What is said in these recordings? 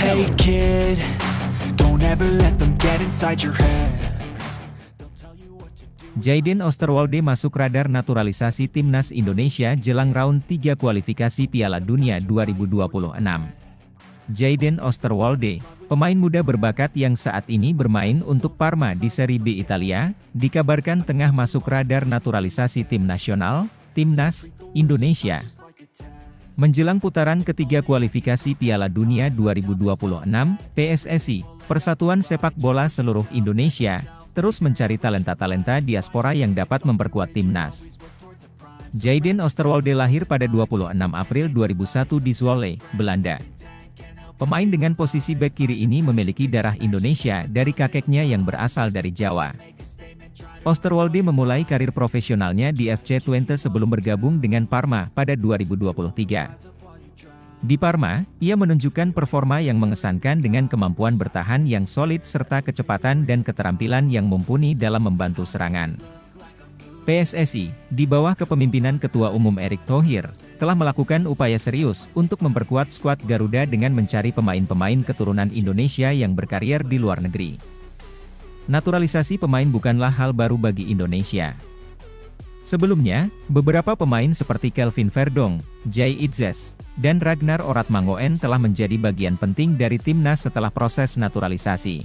Hey kid, don't ever let them get inside your head. Jayden Osterwolde masuk radar naturalisasi timnas Indonesia jelang round 3 kualifikasi Piala Dunia 2026. Jayden Osterwolde, pemain muda berbakat yang saat ini bermain untuk Parma di Serie B Italia, dikabarkan tengah masuk radar naturalisasi tim nasional, Timnas Indonesia. Menjelang putaran ketiga kualifikasi Piala Dunia 2026, PSSI, Persatuan Sepak Bola Seluruh Indonesia, terus mencari talenta-talenta diaspora yang dapat memperkuat timnas. Jayden Osterwolde lahir pada 26 April 2001 di Zwolle, Belanda. Pemain dengan posisi bek kiri ini memiliki darah Indonesia dari kakeknya yang berasal dari Jawa. Osterwolde memulai karir profesionalnya di FC Twente sebelum bergabung dengan Parma pada 2023. Di Parma, ia menunjukkan performa yang mengesankan dengan kemampuan bertahan yang solid serta kecepatan dan keterampilan yang mumpuni dalam membantu serangan. PSSI, di bawah kepemimpinan Ketua Umum Erick Thohir, telah melakukan upaya serius untuk memperkuat skuad Garuda dengan mencari pemain-pemain keturunan Indonesia yang berkarier di luar negeri. Naturalisasi pemain bukanlah hal baru bagi Indonesia. Sebelumnya, beberapa pemain seperti Kelvin Verdong, Jay Itzes, dan Ragnar Oratmangoen telah menjadi bagian penting dari timnas setelah proses naturalisasi.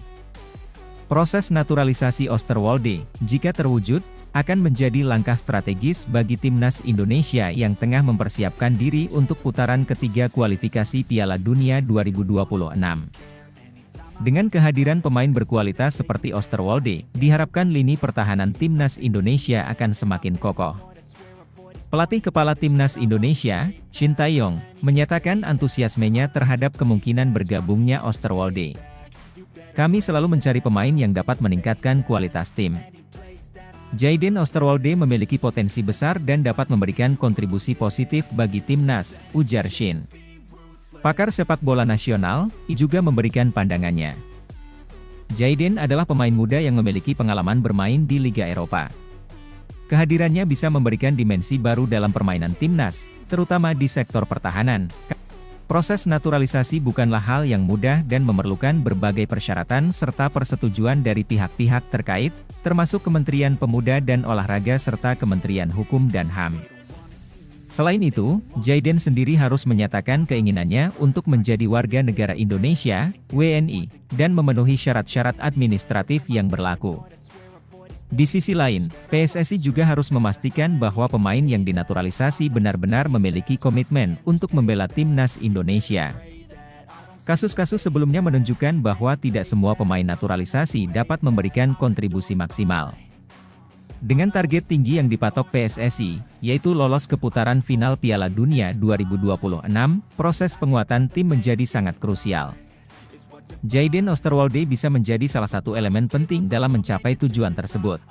Proses naturalisasi Osterwolde, jika terwujud, akan menjadi langkah strategis bagi timnas Indonesia yang tengah mempersiapkan diri untuk putaran ketiga kualifikasi Piala Dunia 2026. Dengan kehadiran pemain berkualitas seperti Osterwolde, diharapkan lini pertahanan timnas Indonesia akan semakin kokoh. Pelatih kepala timnas Indonesia, Shin Tae-yong, menyatakan antusiasmenya terhadap kemungkinan bergabungnya Osterwolde. Kami selalu mencari pemain yang dapat meningkatkan kualitas tim. Jayden Osterwolde memiliki potensi besar dan dapat memberikan kontribusi positif bagi timnas, ujar Shin. Pakar sepak bola nasional, juga memberikan pandangannya. Jayden adalah pemain muda yang memiliki pengalaman bermain di Liga Eropa. Kehadirannya bisa memberikan dimensi baru dalam permainan timnas, terutama di sektor pertahanan. Proses naturalisasi bukanlah hal yang mudah dan memerlukan berbagai persyaratan serta persetujuan dari pihak-pihak terkait, termasuk Kementerian Pemuda dan Olahraga serta Kementerian Hukum dan HAM. Selain itu, Jayden sendiri harus menyatakan keinginannya untuk menjadi warga negara Indonesia, WNI, dan memenuhi syarat-syarat administratif yang berlaku. Di sisi lain, PSSI juga harus memastikan bahwa pemain yang dinaturalisasi benar-benar memiliki komitmen untuk membela timnas Indonesia. Kasus-kasus sebelumnya menunjukkan bahwa tidak semua pemain naturalisasi dapat memberikan kontribusi maksimal. Dengan target tinggi yang dipatok PSSI, yaitu lolos ke putaran final Piala Dunia 2026, proses penguatan tim menjadi sangat krusial. Jayden Osterwolde bisa menjadi salah satu elemen penting dalam mencapai tujuan tersebut.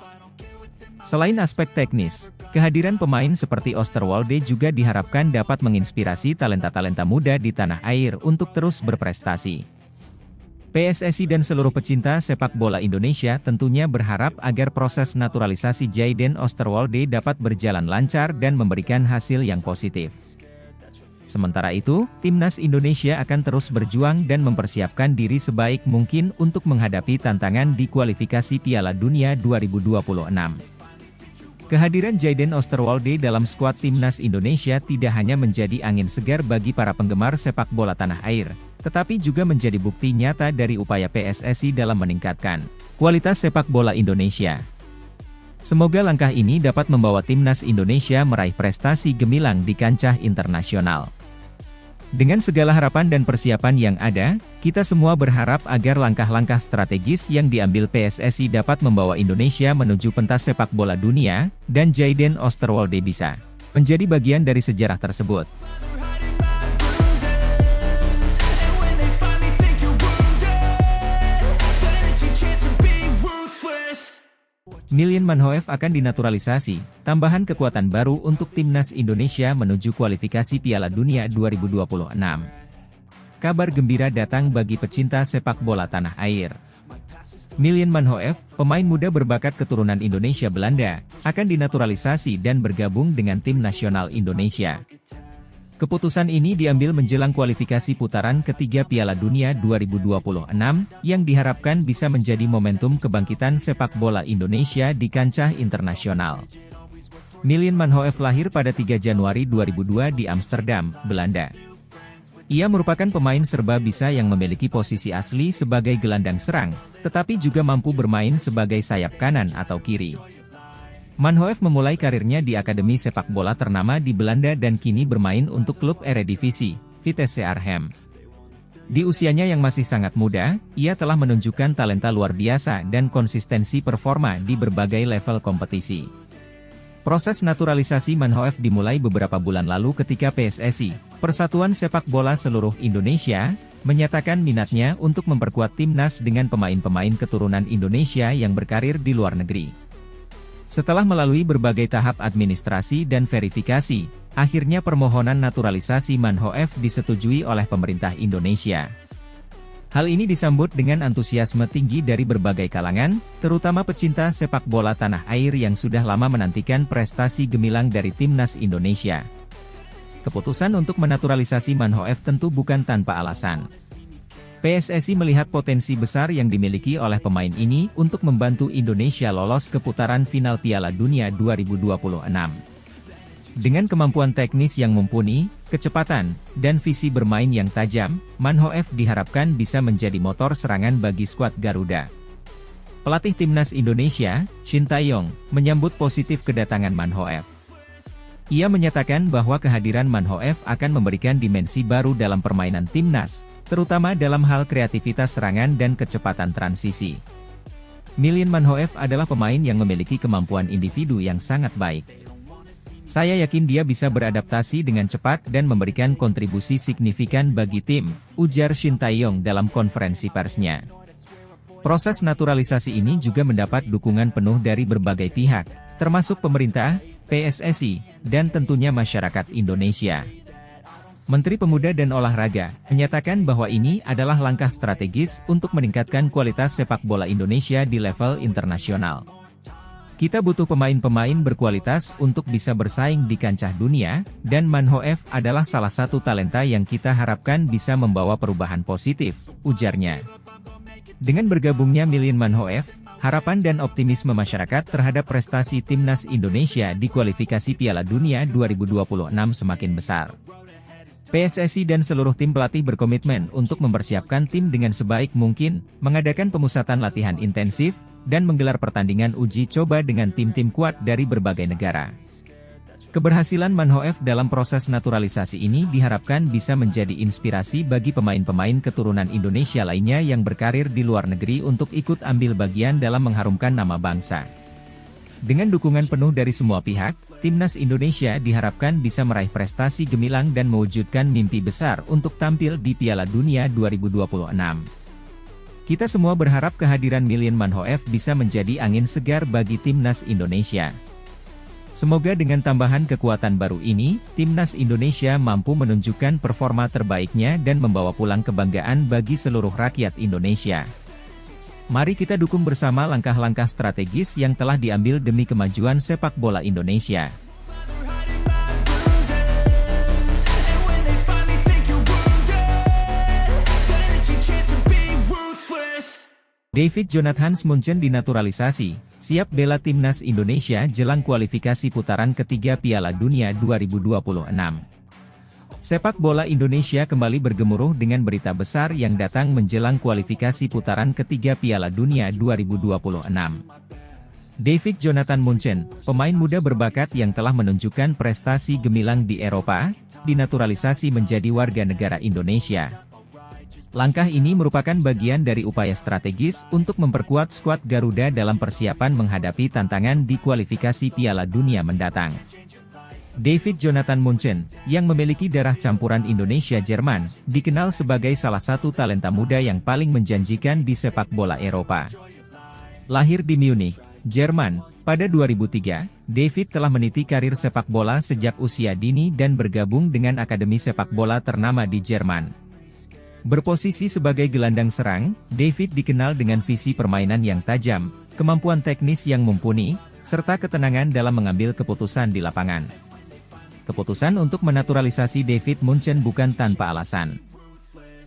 Selain aspek teknis, kehadiran pemain seperti Osterwolde juga diharapkan dapat menginspirasi talenta-talenta muda di tanah air untuk terus berprestasi. PSSI dan seluruh pecinta sepak bola Indonesia tentunya berharap agar proses naturalisasi Jayden Osterwolde dapat berjalan lancar dan memberikan hasil yang positif. Sementara itu, timnas Indonesia akan terus berjuang dan mempersiapkan diri sebaik mungkin untuk menghadapi tantangan di kualifikasi Piala Dunia 2026. Kehadiran Jayden Osterwolde dalam skuad timnas Indonesia tidak hanya menjadi angin segar bagi para penggemar sepak bola tanah air, tetapi juga menjadi bukti nyata dari upaya PSSI dalam meningkatkan kualitas sepak bola Indonesia. Semoga langkah ini dapat membawa timnas Indonesia meraih prestasi gemilang di kancah internasional. Dengan segala harapan dan persiapan yang ada, kita semua berharap agar langkah-langkah strategis yang diambil PSSI dapat membawa Indonesia menuju pentas sepak bola dunia, dan Jayden Osterwolde bisa menjadi bagian dari sejarah tersebut. Miljan Manhoef akan dinaturalisasi, tambahan kekuatan baru untuk timnas Indonesia menuju kualifikasi Piala Dunia 2026. Kabar gembira datang bagi pecinta sepak bola tanah air. Miljan Manhoef, pemain muda berbakat keturunan Indonesia Belanda, akan dinaturalisasi dan bergabung dengan tim nasional Indonesia. Keputusan ini diambil menjelang kualifikasi putaran ketiga Piala Dunia 2026, yang diharapkan bisa menjadi momentum kebangkitan sepak bola Indonesia di kancah internasional. Miljan Manhoef lahir pada 3 Januari 2002 di Amsterdam, Belanda. Ia merupakan pemain serba bisa yang memiliki posisi asli sebagai gelandang serang, tetapi juga mampu bermain sebagai sayap kanan atau kiri. Manhoef memulai karirnya di akademi sepak bola ternama di Belanda dan kini bermain untuk klub Eredivisie, Vitesse Arnhem. Di usianya yang masih sangat muda, ia telah menunjukkan talenta luar biasa dan konsistensi performa di berbagai level kompetisi. Proses naturalisasi Manhoef dimulai beberapa bulan lalu ketika PSSI, Persatuan Sepak Bola Seluruh Indonesia, menyatakan minatnya untuk memperkuat timnas dengan pemain-pemain keturunan Indonesia yang berkarir di luar negeri. Setelah melalui berbagai tahap administrasi dan verifikasi, akhirnya permohonan naturalisasi Manhoef disetujui oleh pemerintah Indonesia. Hal ini disambut dengan antusiasme tinggi dari berbagai kalangan, terutama pecinta sepak bola tanah air yang sudah lama menantikan prestasi gemilang dari timnas Indonesia. Keputusan untuk menaturalisasi Manhoef tentu bukan tanpa alasan. PSSI melihat potensi besar yang dimiliki oleh pemain ini untuk membantu Indonesia lolos ke putaran final Piala Dunia 2026. Dengan kemampuan teknis yang mumpuni, kecepatan, dan visi bermain yang tajam, Manhoef diharapkan bisa menjadi motor serangan bagi skuad Garuda. Pelatih timnas Indonesia, Shin Tae-yong, menyambut positif kedatangan Manhoef. Ia menyatakan bahwa kehadiran Manhoef akan memberikan dimensi baru dalam permainan timnas, terutama dalam hal kreativitas serangan dan kecepatan transisi. Miljan Manhoef adalah pemain yang memiliki kemampuan individu yang sangat baik. Saya yakin dia bisa beradaptasi dengan cepat dan memberikan kontribusi signifikan bagi tim, ujar Shin Tae-yong dalam konferensi persnya. Proses naturalisasi ini juga mendapat dukungan penuh dari berbagai pihak, termasuk pemerintah, PSSI, dan tentunya masyarakat Indonesia. Menteri Pemuda dan Olahraga menyatakan bahwa ini adalah langkah strategis untuk meningkatkan kualitas sepak bola Indonesia di level internasional. Kita butuh pemain-pemain berkualitas untuk bisa bersaing di kancah dunia, dan Manhoef adalah salah satu talenta yang kita harapkan bisa membawa perubahan positif, ujarnya. Dengan bergabungnya Miljan Manhoef, harapan dan optimisme masyarakat terhadap prestasi timnas Indonesia di kualifikasi Piala Dunia 2026 semakin besar. PSSI dan seluruh tim pelatih berkomitmen untuk mempersiapkan tim dengan sebaik mungkin, mengadakan pemusatan latihan intensif, dan menggelar pertandingan uji coba dengan tim-tim kuat dari berbagai negara. Keberhasilan Manhoef dalam proses naturalisasi ini diharapkan bisa menjadi inspirasi bagi pemain-pemain keturunan Indonesia lainnya yang berkarir di luar negeri untuk ikut ambil bagian dalam mengharumkan nama bangsa. Dengan dukungan penuh dari semua pihak, timnas Indonesia diharapkan bisa meraih prestasi gemilang dan mewujudkan mimpi besar untuk tampil di Piala Dunia 2026. Kita semua berharap kehadiran Miljan Manhoef bisa menjadi angin segar bagi timnas Indonesia. Semoga dengan tambahan kekuatan baru ini, timnas Indonesia mampu menunjukkan performa terbaiknya dan membawa pulang kebanggaan bagi seluruh rakyat Indonesia. Mari kita dukung bersama langkah-langkah strategis yang telah diambil demi kemajuan sepak bola Indonesia. David Jonathan Munchen dinaturalisasi, siap bela timnas Indonesia jelang kualifikasi putaran ketiga Piala Dunia 2026. Sepak bola Indonesia kembali bergemuruh dengan berita besar yang datang menjelang kualifikasi putaran ketiga Piala Dunia 2026. David Jonathan Munchen, pemain muda berbakat yang telah menunjukkan prestasi gemilang di Eropa, dinaturalisasi menjadi warga negara Indonesia. Langkah ini merupakan bagian dari upaya strategis untuk memperkuat skuad Garuda dalam persiapan menghadapi tantangan di kualifikasi Piala Dunia mendatang. David Jonathan Munchen, yang memiliki darah campuran Indonesia-Jerman, dikenal sebagai salah satu talenta muda yang paling menjanjikan di sepak bola Eropa. Lahir di Munich, Jerman, pada 2003, David telah meniti karir sepak bola sejak usia dini dan bergabung dengan akademi sepak bola ternama di Jerman. Berposisi sebagai gelandang serang, David dikenal dengan visi permainan yang tajam, kemampuan teknis yang mumpuni, serta ketenangan dalam mengambil keputusan di lapangan. Keputusan untuk menaturalisasi David Munchen bukan tanpa alasan.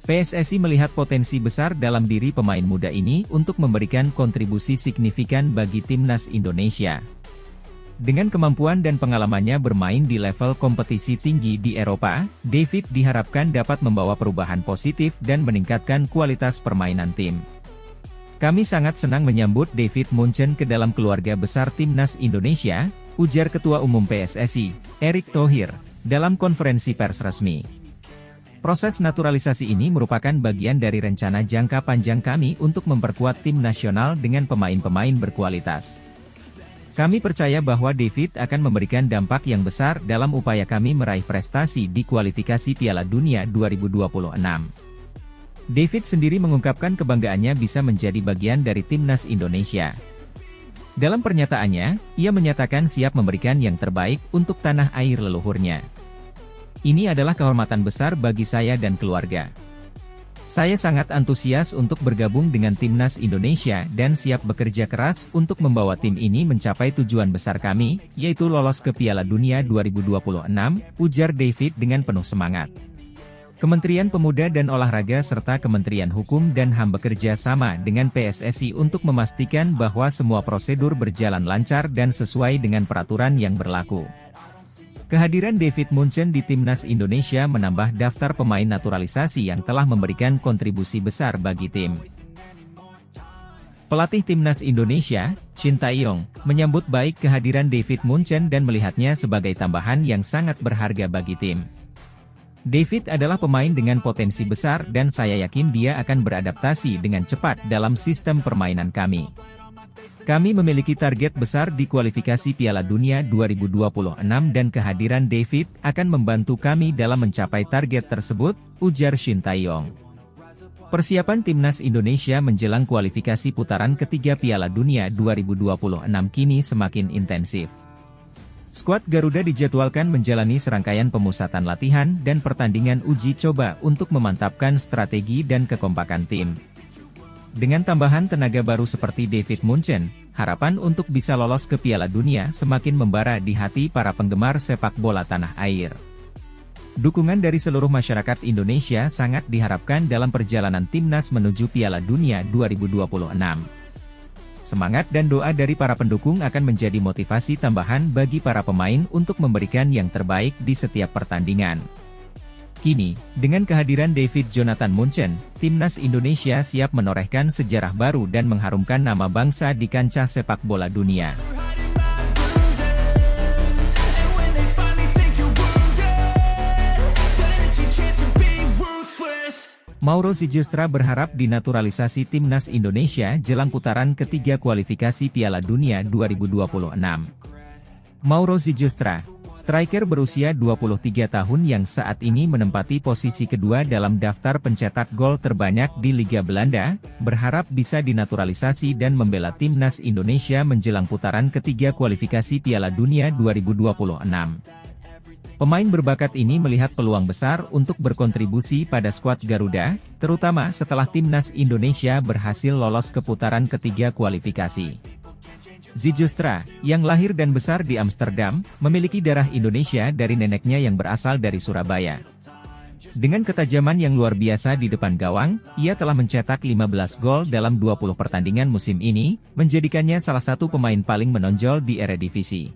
PSSI melihat potensi besar dalam diri pemain muda ini untuk memberikan kontribusi signifikan bagi timnas Indonesia. Dengan kemampuan dan pengalamannya bermain di level kompetisi tinggi di Eropa, David diharapkan dapat membawa perubahan positif dan meningkatkan kualitas permainan tim. Kami sangat senang menyambut David Munchen ke dalam keluarga besar timnas Indonesia, ujar Ketua Umum PSSI, Erick Thohir, dalam konferensi pers resmi. Proses naturalisasi ini merupakan bagian dari rencana jangka panjang kami untuk memperkuat tim nasional dengan pemain-pemain berkualitas. Kami percaya bahwa David akan memberikan dampak yang besar dalam upaya kami meraih prestasi di kualifikasi Piala Dunia 2026. David sendiri mengungkapkan kebanggaannya bisa menjadi bagian dari timnas Indonesia. Dalam pernyataannya, ia menyatakan siap memberikan yang terbaik untuk tanah air leluhurnya. Ini adalah kehormatan besar bagi saya dan keluarga. Saya sangat antusias untuk bergabung dengan timnas Indonesia dan siap bekerja keras untuk membawa tim ini mencapai tujuan besar kami, yaitu lolos ke Piala Dunia 2026, ujar David dengan penuh semangat. Kementerian Pemuda dan Olahraga serta Kementerian Hukum dan HAM bekerja sama dengan PSSI untuk memastikan bahwa semua prosedur berjalan lancar dan sesuai dengan peraturan yang berlaku. Kehadiran David Munchen di timnas Indonesia menambah daftar pemain naturalisasi yang telah memberikan kontribusi besar bagi tim. Pelatih timnas Indonesia, Shin Tae-yong, menyambut baik kehadiran David Munchen dan melihatnya sebagai tambahan yang sangat berharga bagi tim. David adalah pemain dengan potensi besar dan saya yakin dia akan beradaptasi dengan cepat dalam sistem permainan kami. Kami memiliki target besar di kualifikasi Piala Dunia 2026 dan kehadiran David akan membantu kami dalam mencapai target tersebut, ujar Shin Tae-yong. Persiapan timnas Indonesia menjelang kualifikasi putaran ketiga Piala Dunia 2026 kini semakin intensif. Skuad Garuda dijadwalkan menjalani serangkaian pemusatan latihan dan pertandingan uji coba untuk memantapkan strategi dan kekompakan tim. Dengan tambahan tenaga baru seperti David Munchen, harapan untuk bisa lolos ke Piala Dunia semakin membara di hati para penggemar sepak bola tanah air. Dukungan dari seluruh masyarakat Indonesia sangat diharapkan dalam perjalanan timnas menuju Piala Dunia 2026. Semangat dan doa dari para pendukung akan menjadi motivasi tambahan bagi para pemain untuk memberikan yang terbaik di setiap pertandingan. Kini, dengan kehadiran David Jonathan Munchen, timnas Indonesia siap menorehkan sejarah baru dan mengharumkan nama bangsa di kancah sepak bola dunia. Mauro Zylstra berharap dinaturalisasi timnas Indonesia jelang putaran ketiga kualifikasi Piala Dunia 2026. Mauro Zylstra, striker berusia 23 tahun yang saat ini menempati posisi kedua dalam daftar pencetak gol terbanyak di Liga Belanda, berharap bisa dinaturalisasi dan membela timnas Indonesia menjelang putaran ketiga kualifikasi Piala Dunia 2026. Pemain berbakat ini melihat peluang besar untuk berkontribusi pada skuad Garuda, terutama setelah timnas Indonesia berhasil lolos ke putaran ketiga kualifikasi. Zylstra, yang lahir dan besar di Amsterdam, memiliki darah Indonesia dari neneknya yang berasal dari Surabaya. Dengan ketajaman yang luar biasa di depan gawang, ia telah mencetak 15 gol dalam 20 pertandingan musim ini, menjadikannya salah satu pemain paling menonjol di Eredivisie.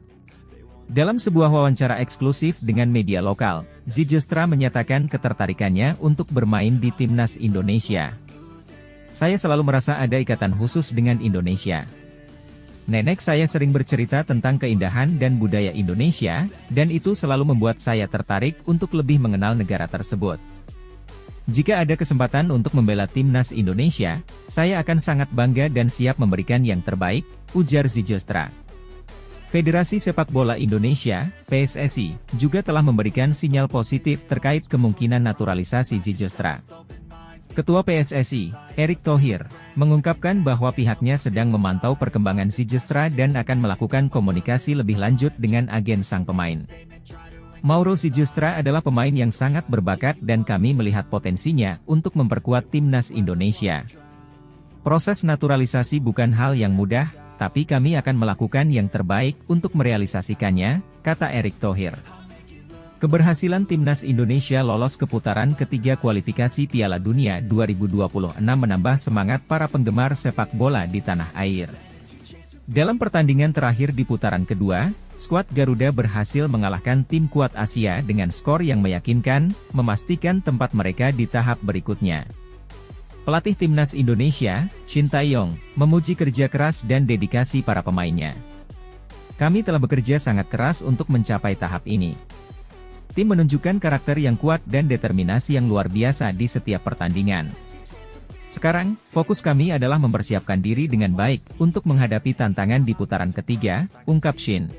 Dalam sebuah wawancara eksklusif dengan media lokal, Zylstra menyatakan ketertarikannya untuk bermain di timnas Indonesia. Saya selalu merasa ada ikatan khusus dengan Indonesia. Nenek saya sering bercerita tentang keindahan dan budaya Indonesia, dan itu selalu membuat saya tertarik untuk lebih mengenal negara tersebut. Jika ada kesempatan untuk membela timnas Indonesia, saya akan sangat bangga dan siap memberikan yang terbaik, ujar Zylstra. Federasi Sepak Bola Indonesia, PSSI, juga telah memberikan sinyal positif terkait kemungkinan naturalisasi Zylstra. Ketua PSSI, Erick Thohir, mengungkapkan bahwa pihaknya sedang memantau perkembangan Zylstra dan akan melakukan komunikasi lebih lanjut dengan agen sang pemain. Mauro Zylstra adalah pemain yang sangat berbakat dan kami melihat potensinya untuk memperkuat timnas Indonesia. Proses naturalisasi bukan hal yang mudah, tapi kami akan melakukan yang terbaik untuk merealisasikannya, kata Erick Thohir. Keberhasilan timnas Indonesia lolos ke putaran ketiga kualifikasi Piala Dunia 2026 menambah semangat para penggemar sepak bola di tanah air. Dalam pertandingan terakhir di putaran kedua, skuad Garuda berhasil mengalahkan tim kuat Asia dengan skor yang meyakinkan, memastikan tempat mereka di tahap berikutnya. Pelatih timnas Indonesia, Shin Tae-yong, memuji kerja keras dan dedikasi para pemainnya. "Kami telah bekerja sangat keras untuk mencapai tahap ini. Tim menunjukkan karakter yang kuat dan determinasi yang luar biasa di setiap pertandingan. Sekarang, fokus kami adalah mempersiapkan diri dengan baik untuk menghadapi tantangan di putaran ketiga," ungkap Shin.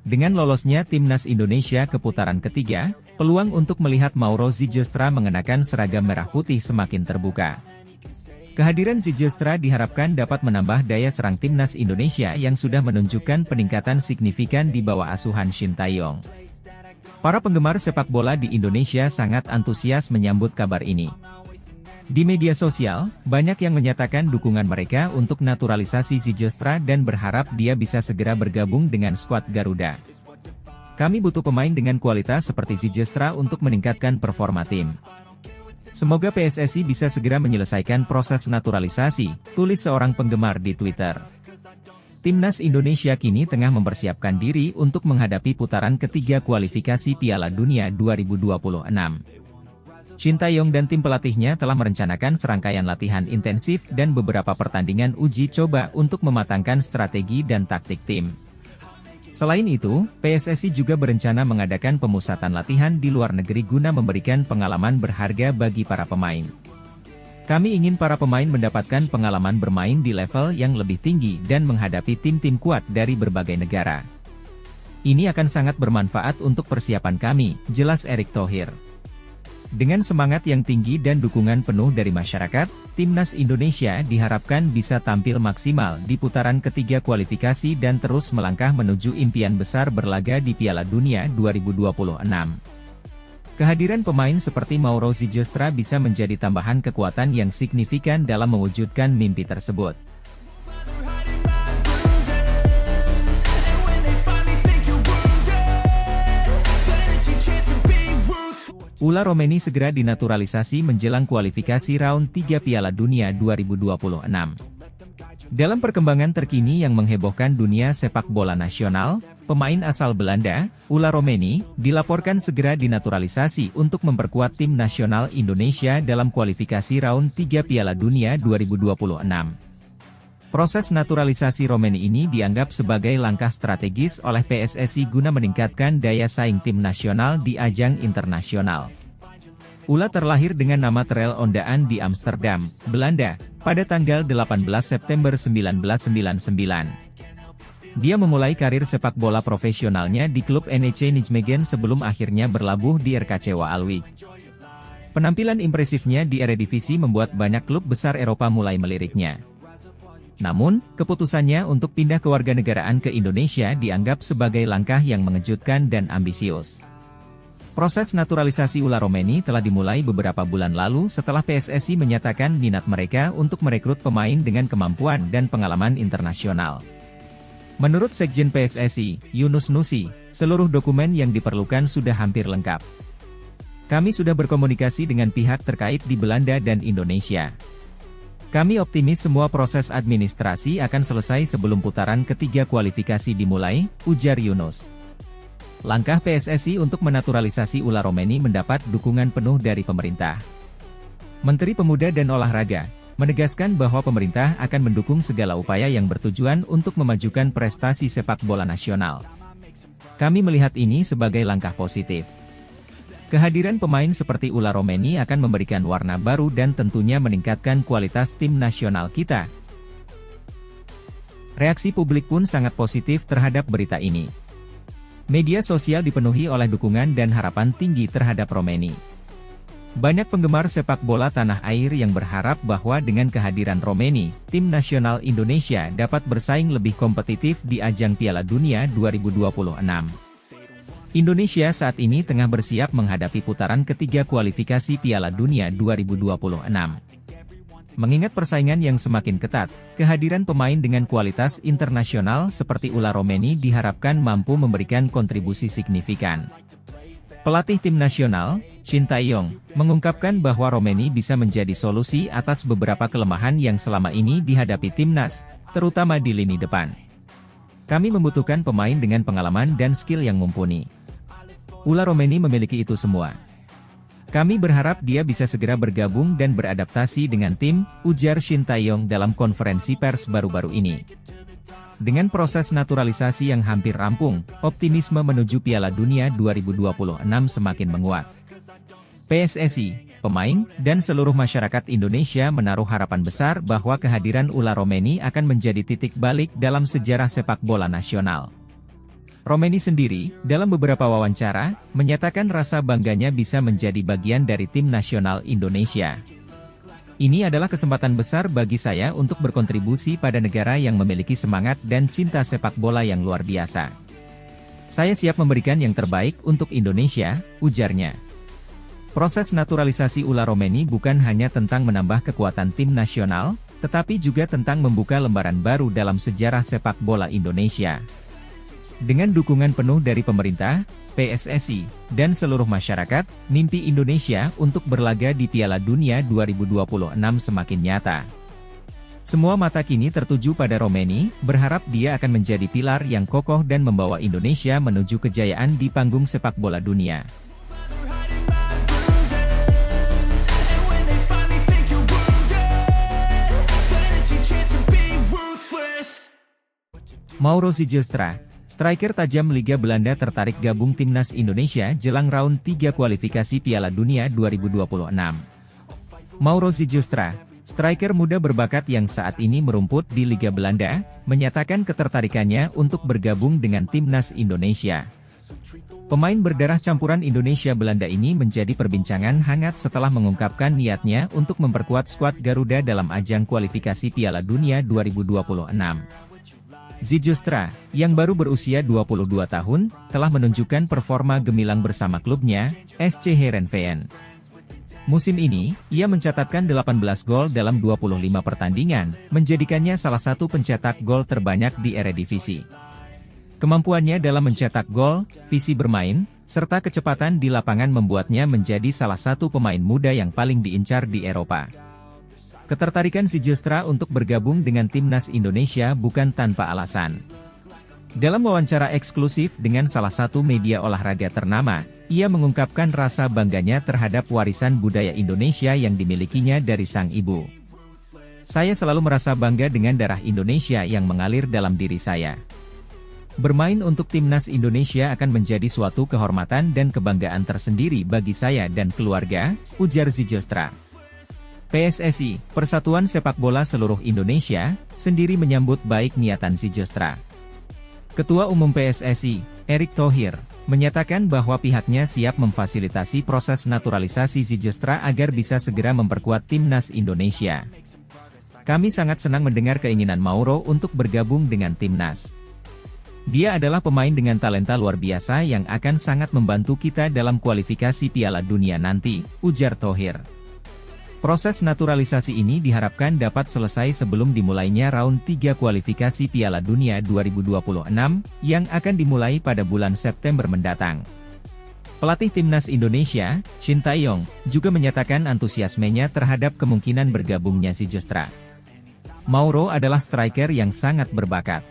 Dengan lolosnya timnas Indonesia ke putaran ketiga, peluang untuk melihat Mauro Zylstra mengenakan seragam merah putih semakin terbuka. Kehadiran Zylstra diharapkan dapat menambah daya serang timnas Indonesia yang sudah menunjukkan peningkatan signifikan di bawah asuhan Shin Tae-yong. Para penggemar sepak bola di Indonesia sangat antusias menyambut kabar ini. Di media sosial, banyak yang menyatakan dukungan mereka untuk naturalisasi Zylstra dan berharap dia bisa segera bergabung dengan skuad Garuda. "Kami butuh pemain dengan kualitas seperti Zylstra untuk meningkatkan performa tim. Semoga PSSI bisa segera menyelesaikan proses naturalisasi," tulis seorang penggemar di Twitter. Timnas Indonesia kini tengah mempersiapkan diri untuk menghadapi putaran ketiga kualifikasi Piala Dunia 2026. Shin Tae-yong dan tim pelatihnya telah merencanakan serangkaian latihan intensif dan beberapa pertandingan uji coba untuk mematangkan strategi dan taktik tim. Selain itu, PSSI juga berencana mengadakan pemusatan latihan di luar negeri guna memberikan pengalaman berharga bagi para pemain. "Kami ingin para pemain mendapatkan pengalaman bermain di level yang lebih tinggi dan menghadapi tim-tim kuat dari berbagai negara. Ini akan sangat bermanfaat untuk persiapan kami," jelas Erick Thohir. Dengan semangat yang tinggi dan dukungan penuh dari masyarakat, timnas Indonesia diharapkan bisa tampil maksimal di putaran ketiga kualifikasi dan terus melangkah menuju impian besar berlaga di Piala Dunia 2026. Kehadiran pemain seperti Mauro Zylstra bisa menjadi tambahan kekuatan yang signifikan dalam mewujudkan mimpi tersebut. Ula Romeni segera dinaturalisasi menjelang kualifikasi round 3 Piala Dunia 2026. Dalam perkembangan terkini yang menghebohkan dunia sepak bola nasional, pemain asal Belanda, Ula Romeni, dilaporkan segera dinaturalisasi untuk memperkuat tim nasional Indonesia dalam kualifikasi round 3 Piala Dunia 2026. Proses naturalisasi Romeni ini dianggap sebagai langkah strategis oleh PSSI guna meningkatkan daya saing tim nasional di ajang internasional. Ula terlahir dengan nama Terel Ondaan di Amsterdam, Belanda, pada tanggal 18 September 1999. Dia memulai karir sepak bola profesionalnya di klub NEC Nijmegen sebelum akhirnya berlabuh di RKC Waalwijk. Penampilan impresifnya di Eredivisie membuat banyak klub besar Eropa mulai meliriknya. Namun, keputusannya untuk pindah kewarganegaraan ke Indonesia dianggap sebagai langkah yang mengejutkan dan ambisius. Proses naturalisasi Ula Romeni telah dimulai beberapa bulan lalu setelah PSSI menyatakan minat mereka untuk merekrut pemain dengan kemampuan dan pengalaman internasional. Menurut Sekjen PSSI, Yunus Nusi, seluruh dokumen yang diperlukan sudah hampir lengkap. "Kami sudah berkomunikasi dengan pihak terkait di Belanda dan Indonesia. Kami optimis semua proses administrasi akan selesai sebelum putaran ketiga kualifikasi dimulai," ujar Yunus. Langkah PSSI untuk menaturalisasi Ula Romeni mendapat dukungan penuh dari pemerintah. Menteri Pemuda dan Olahraga menegaskan bahwa pemerintah akan mendukung segala upaya yang bertujuan untuk memajukan prestasi sepak bola nasional. "Kami melihat ini sebagai langkah positif. Kehadiran pemain seperti Ula Romeni akan memberikan warna baru dan tentunya meningkatkan kualitas tim nasional kita." Reaksi publik pun sangat positif terhadap berita ini. Media sosial dipenuhi oleh dukungan dan harapan tinggi terhadap Romeni. Banyak penggemar sepak bola tanah air yang berharap bahwa dengan kehadiran Romeni, tim nasional Indonesia dapat bersaing lebih kompetitif di ajang Piala Dunia 2026. Indonesia saat ini tengah bersiap menghadapi putaran ketiga kualifikasi Piala Dunia 2026. Mengingat persaingan yang semakin ketat, kehadiran pemain dengan kualitas internasional seperti Ula Romeni diharapkan mampu memberikan kontribusi signifikan. Pelatih tim nasional, Shin Tae-yong, mengungkapkan bahwa Romeni bisa menjadi solusi atas beberapa kelemahan yang selama ini dihadapi timnas, terutama di lini depan. Kami membutuhkan pemain dengan pengalaman dan skill yang mumpuni. Ula Romeni memiliki itu semua. Kami berharap dia bisa segera bergabung dan beradaptasi dengan tim, ujar Shin Tae-yong dalam konferensi pers baru-baru ini. Dengan proses naturalisasi yang hampir rampung, optimisme menuju Piala Dunia 2026 semakin menguat. PSSI, pemain, dan seluruh masyarakat Indonesia menaruh harapan besar bahwa kehadiran Ula Romeni akan menjadi titik balik dalam sejarah sepak bola nasional. Romeni sendiri, dalam beberapa wawancara, menyatakan rasa bangganya bisa menjadi bagian dari tim nasional Indonesia. Ini adalah kesempatan besar bagi saya untuk berkontribusi pada negara yang memiliki semangat dan cinta sepak bola yang luar biasa. Saya siap memberikan yang terbaik untuk Indonesia, ujarnya. Proses naturalisasi Ula Romeni bukan hanya tentang menambah kekuatan tim nasional, tetapi juga tentang membuka lembaran baru dalam sejarah sepak bola Indonesia. Dengan dukungan penuh dari pemerintah, PSSI, dan seluruh masyarakat, mimpi Indonesia untuk berlaga di Piala Dunia 2026 semakin nyata. Semua mata kini tertuju pada Romeni, berharap dia akan menjadi pilar yang kokoh dan membawa Indonesia menuju kejayaan di panggung sepak bola dunia. Mauro Sijlstra, striker tajam Liga Belanda tertarik gabung timnas Indonesia jelang round 3 kualifikasi Piala Dunia 2026. Mauro Sijlstra, striker muda berbakat yang saat ini merumput di Liga Belanda, menyatakan ketertarikannya untuk bergabung dengan timnas Indonesia. Pemain berdarah campuran Indonesia-Belanda ini menjadi perbincangan hangat setelah mengungkapkan niatnya untuk memperkuat skuad Garuda dalam ajang kualifikasi Piala Dunia 2026. Sijlstra, yang baru berusia 22 tahun, telah menunjukkan performa gemilang bersama klubnya, SC Heerenveen. Musim ini, ia mencatatkan 18 gol dalam 25 pertandingan, menjadikannya salah satu pencetak gol terbanyak di Eredivisie. Kemampuannya dalam mencetak gol, visi bermain, serta kecepatan di lapangan membuatnya menjadi salah satu pemain muda yang paling diincar di Eropa. Ketertarikan Sijlstra untuk bergabung dengan timnas Indonesia bukan tanpa alasan. Dalam wawancara eksklusif dengan salah satu media olahraga ternama, ia mengungkapkan rasa bangganya terhadap warisan budaya Indonesia yang dimilikinya dari sang ibu. Saya selalu merasa bangga dengan darah Indonesia yang mengalir dalam diri saya. Bermain untuk timnas Indonesia akan menjadi suatu kehormatan dan kebanggaan tersendiri bagi saya dan keluarga, ujar Sijlstra. PSSI, Persatuan Sepak Bola Seluruh Indonesia, sendiri menyambut baik niatan Sijlstra. Ketua Umum PSSI, Erick Thohir, menyatakan bahwa pihaknya siap memfasilitasi proses naturalisasi Sijlstra agar bisa segera memperkuat timnas Indonesia. Kami sangat senang mendengar keinginan Mauro untuk bergabung dengan timnas. Dia adalah pemain dengan talenta luar biasa yang akan sangat membantu kita dalam kualifikasi Piala Dunia nanti, ujar Thohir. Proses naturalisasi ini diharapkan dapat selesai sebelum dimulainya round 3 kualifikasi Piala Dunia 2026, yang akan dimulai pada bulan September mendatang. Pelatih timnas Indonesia, Shin Tae-yong, juga menyatakan antusiasmenya terhadap kemungkinan bergabungnya Sijlstra. Mauro adalah striker yang sangat berbakat.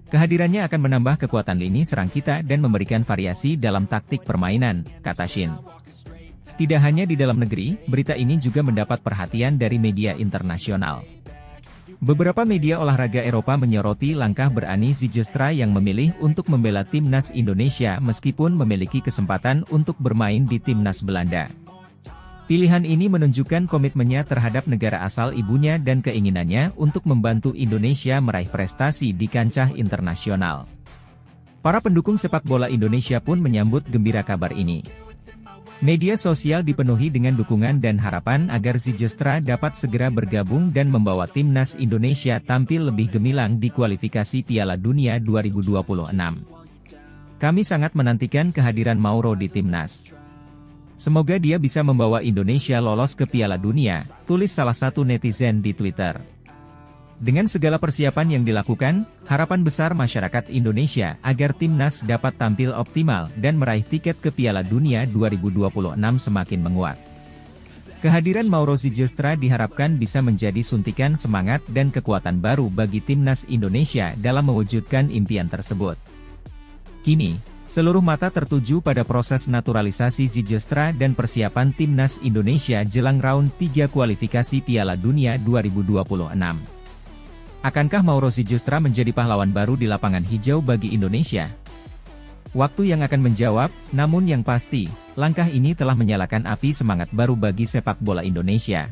Kehadirannya akan menambah kekuatan lini serang kita dan memberikan variasi dalam taktik permainan, kata Shin. Tidak hanya di dalam negeri, berita ini juga mendapat perhatian dari media internasional. Beberapa media olahraga Eropa menyoroti langkah berani Sijlstra yang memilih untuk membela timnas Indonesia meskipun memiliki kesempatan untuk bermain di timnas Belanda. Pilihan ini menunjukkan komitmennya terhadap negara asal ibunya dan keinginannya untuk membantu Indonesia meraih prestasi di kancah internasional. Para pendukung sepak bola Indonesia pun menyambut gembira kabar ini. Media sosial dipenuhi dengan dukungan dan harapan agar Sijlstra dapat segera bergabung dan membawa timnas Indonesia tampil lebih gemilang di kualifikasi Piala Dunia 2026. Kami sangat menantikan kehadiran Mauro di timnas. Semoga dia bisa membawa Indonesia lolos ke Piala Dunia, tulis salah satu netizen di Twitter. Dengan segala persiapan yang dilakukan, harapan besar masyarakat Indonesia agar timnas dapat tampil optimal dan meraih tiket ke Piala Dunia 2026 semakin menguat. Kehadiran Mauro Zylstra diharapkan bisa menjadi suntikan semangat dan kekuatan baru bagi timnas Indonesia dalam mewujudkan impian tersebut. Kini, seluruh mata tertuju pada proses naturalisasi Zylstra dan persiapan timnas Indonesia jelang round 3 kualifikasi Piala Dunia 2026. Akankah Mauro Zylstra menjadi pahlawan baru di lapangan hijau bagi Indonesia? Waktu yang akan menjawab, namun yang pasti, langkah ini telah menyalakan api semangat baru bagi sepak bola Indonesia.